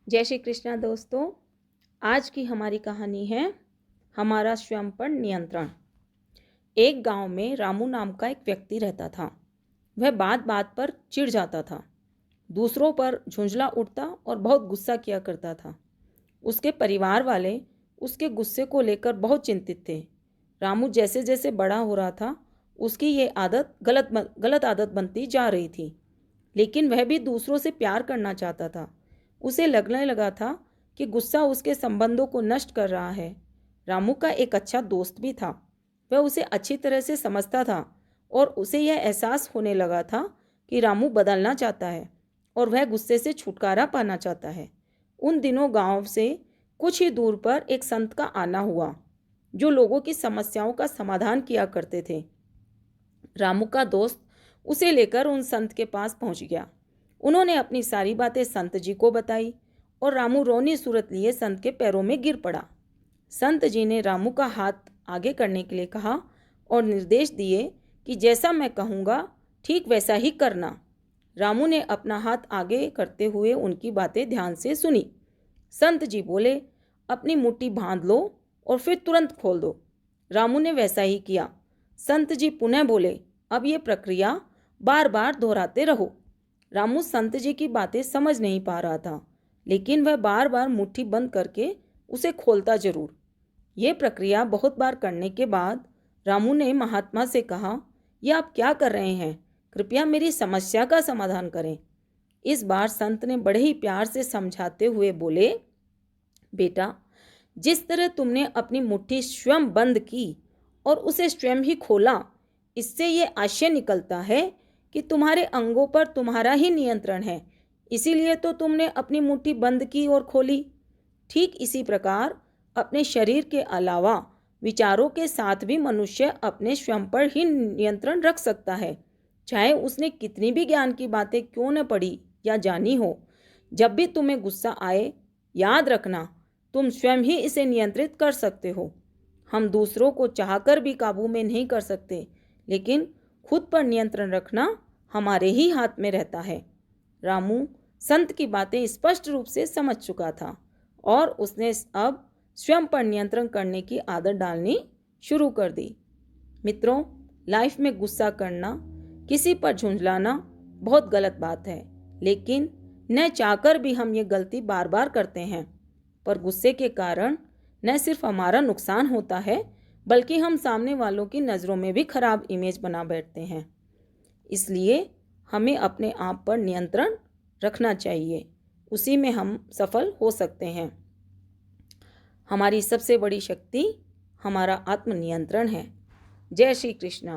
जय श्री कृष्णा दोस्तों। आज की हमारी कहानी है हमारा स्वयं पर नियंत्रण। एक गांव में रामू नाम का एक व्यक्ति रहता था। वह बात बात पर चिढ़ जाता था, दूसरों पर झुंझला उठता और बहुत गुस्सा किया करता था। उसके परिवार वाले उसके गुस्से को लेकर बहुत चिंतित थे। रामू जैसे जैसे बड़ा हो रहा था, उसकी ये आदत गलत आदत बनती जा रही थी। लेकिन वह भी दूसरों से प्यार करना चाहता था। उसे लगने लगा था कि गुस्सा उसके संबंधों को नष्ट कर रहा है। रामू का एक अच्छा दोस्त भी था। वह उसे अच्छी तरह से समझता था और उसे यह एहसास होने लगा था कि रामू बदलना चाहता है और वह गुस्से से छुटकारा पाना चाहता है। उन दिनों गांव से कुछ ही दूर पर एक संत का आना हुआ, जो लोगों की समस्याओं का समाधान किया करते थे। रामू का दोस्त उसे लेकर उन संत के पास पहुंच गया। उन्होंने अपनी सारी बातें संत जी को बताई और रामू रोनी सूरत लिए संत के पैरों में गिर पड़ा। संत जी ने रामू का हाथ आगे करने के लिए कहा और निर्देश दिए कि जैसा मैं कहूँगा ठीक वैसा ही करना। रामू ने अपना हाथ आगे करते हुए उनकी बातें ध्यान से सुनी। संत जी बोले, अपनी मुट्ठी बांध लो और फिर तुरंत खोल दो। रामू ने वैसा ही किया। संत जी पुनः बोले, अब ये प्रक्रिया बार बार दोहराते रहो। रामू संत जी की बातें समझ नहीं पा रहा था, लेकिन वह बार बार मुट्ठी बंद करके उसे खोलता जरूर। ये प्रक्रिया बहुत बार करने के बाद रामू ने महात्मा से कहा, यह आप क्या कर रहे हैं? कृपया मेरी समस्या का समाधान करें। इस बार संत ने बड़े ही प्यार से समझाते हुए बोले, बेटा, जिस तरह तुमने अपनी मुट्ठी स्वयं बंद की और उसे स्वयं ही खोला, इससे ये आशय निकलता है कि तुम्हारे अंगों पर तुम्हारा ही नियंत्रण है। इसीलिए तो तुमने अपनी मुट्ठी बंद की और खोली। ठीक इसी प्रकार अपने शरीर के अलावा विचारों के साथ भी मनुष्य अपने स्वयं पर ही नियंत्रण रख सकता है, चाहे उसने कितनी भी ज्ञान की बातें क्यों न पढ़ी या जानी हो। जब भी तुम्हें गुस्सा आए, याद रखना, तुम स्वयं ही इसे नियंत्रित कर सकते हो। हम दूसरों को चाहकर भी काबू में नहीं कर सकते, लेकिन खुद पर नियंत्रण रखना हमारे ही हाथ में रहता है। रामू संत की बातें स्पष्ट रूप से समझ चुका था और उसने अब स्वयं पर नियंत्रण करने की आदत डालनी शुरू कर दी। मित्रों, लाइफ में गुस्सा करना, किसी पर झुंझलाना बहुत गलत बात है, लेकिन न चाहकर भी हम ये गलती बार बार करते हैं। पर गुस्से के कारण न सिर्फ हमारा नुकसान होता है, बल्कि हम सामने वालों की नज़रों में भी खराब इमेज बना बैठते हैं। इसलिए हमें अपने आप पर नियंत्रण रखना चाहिए, उसी में हम सफल हो सकते हैं। हमारी सबसे बड़ी शक्ति हमारा आत्मनियंत्रण है। जय श्री कृष्णा।